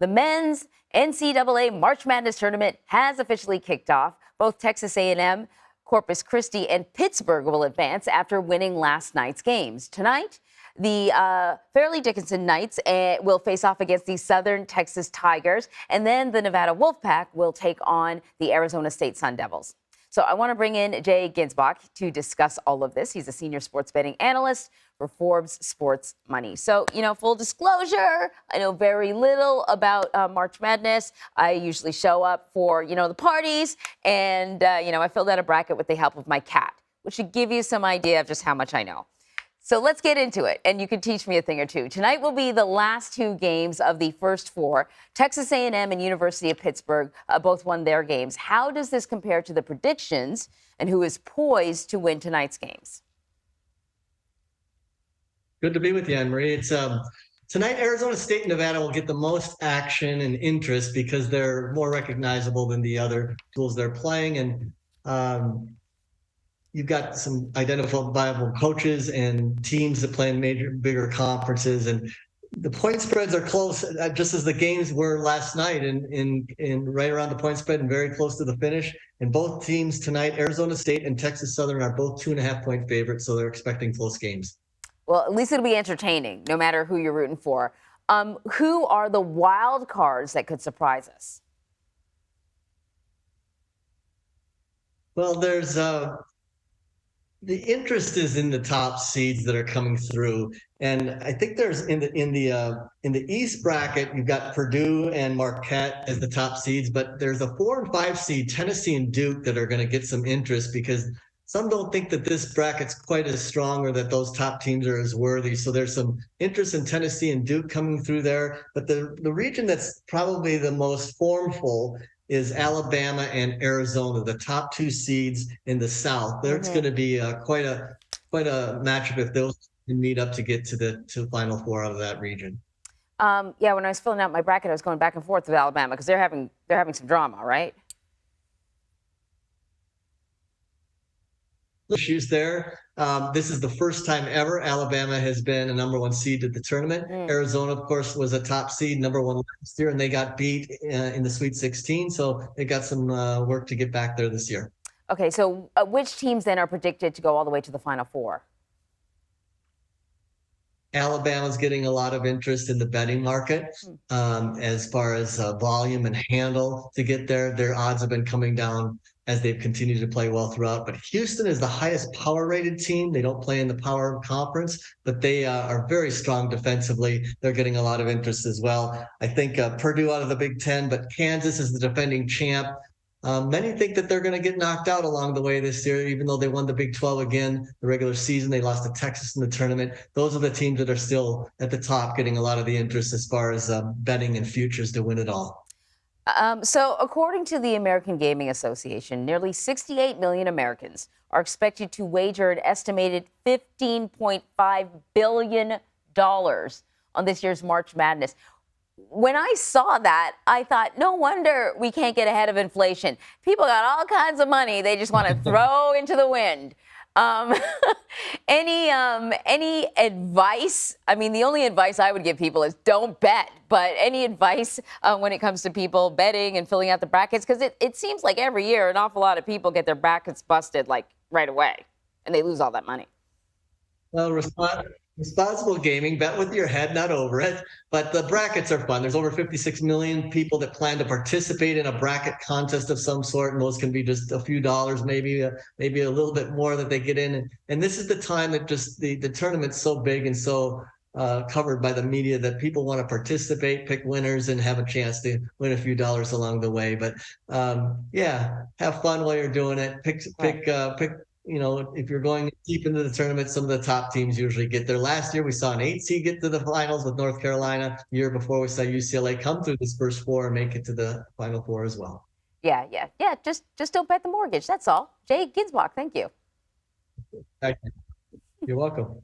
The men's NCAA March Madness tournament has officially kicked off. Both Texas A&M, Corpus Christi, and Pittsburgh will advance after winning last night's games. Tonight, the Fairleigh Dickinson Knights will face off against the Southern Texas Tigers, and then the Nevada Wolfpack will take on the Arizona State Sun Devils. So I want to bring in Jay Ginsbach to discuss all of this. He's a senior sports betting analyst for Forbes SportsMoney. So, full disclosure, I know very little about March Madness. I usually show up for, the parties, and, I filled out a bracket with the help of my cat, which should give you some idea of just how much I know. So let's get into it, and you can teach me a thing or two. Tonight will be the last two games of the first four. Texas A&M and University of Pittsburgh both won their games. How does this compare to the predictions, and who is poised to win tonight's games? Good to be with you, Anne-Marie. It's tonight, Arizona State and Nevada will get the most action and interest because they're more recognizable than the other schools they're playing, and you've got some identifiable coaches and teams that play in bigger conferences, and the point spreads are close, just as the games were last night, in right around the point spread and very close to the finish. And both teams tonight, Arizona State and Texas Southern, are both 2.5-point favorites, so they're expecting close games. Well, at least it'll be entertaining, no matter who you're rooting for. Who are the wild cards that could surprise us? Well, there's the interest is in the top seeds that are coming through, and I think there's in the East bracket, you've got Purdue and Marquette as the top seeds, but there's a 4 and 5 seed, Tennessee and Duke, that are going to get some interest because some don't think that this bracket's quite as strong or that those top teams are as worthy. So there's some interest in Tennessee and Duke coming through there, but the region that's probably the most formful is Alabama and Arizona, the top two seeds in the South. There's going to be quite a matchup if those can meet up to get to the Final Four out of that region. Yeah, when I was filling out my bracket, I was going back and forth with Alabama because they're having some drama, right? Issues there. This is the first time ever Alabama has been a number 1 seed at the tournament. Arizona, of course, was a top seed, number 1 last year, and they got beat in the Sweet 16. So they got some work to get back there this year. Okay, so which teams then are predicted to go all the way to the Final Four? Alabama's getting a lot of interest in the betting market as far as volume and handle to get there. Their odds have been coming down as they've continued to play well throughout. But Houston is the highest power-rated team. They don't play in the power conference, but they are very strong defensively. They're getting a lot of interest as well. I think Purdue out of the Big Ten, but Kansas is the defending champ. Many think that they're going to get knocked out along the way this year, even though they won the Big 12 again, the regular season. They lost to Texas in the tournament. Those are the teams that are still at the top, getting a lot of the interest as far as betting and futures to win it all. So according to the American Gaming Association, nearly 68 million Americans are expected to wager an estimated $15.5 billion on this year's March Madness. When I saw that, I thought, no wonder we can't get ahead of inflation. People got all kinds of money they just want to throw into the wind. Any advice? I mean, the only advice I would give people is don't bet. But any advice when it comes to people betting and filling out the brackets? Because it seems like every year an awful lot of people get their brackets busted like right away, and they lose all that money. Well, responsible gaming, bet with your head, not over it. But the brackets are fun. There's over 56 million people that plan to participate in a bracket contest of some sort, and those can be just a few dollars, maybe a little bit more that they get in. And this is the time that just the tournament's so big and so covered by the media that people want to participate, pick winners, and have a chance to win a few dollars along the way. But yeah, have fun while you're doing it. Pick. If you're going deep into the tournament, some of the top teams usually get there. Last year, we saw an 8 seed get to the finals with North Carolina. The year before, we saw UCLA come through this first 4 and make it to the Final Four as well. Yeah. Just don't bet the mortgage. That's all. Jay Ginsbach, thank you. You're welcome.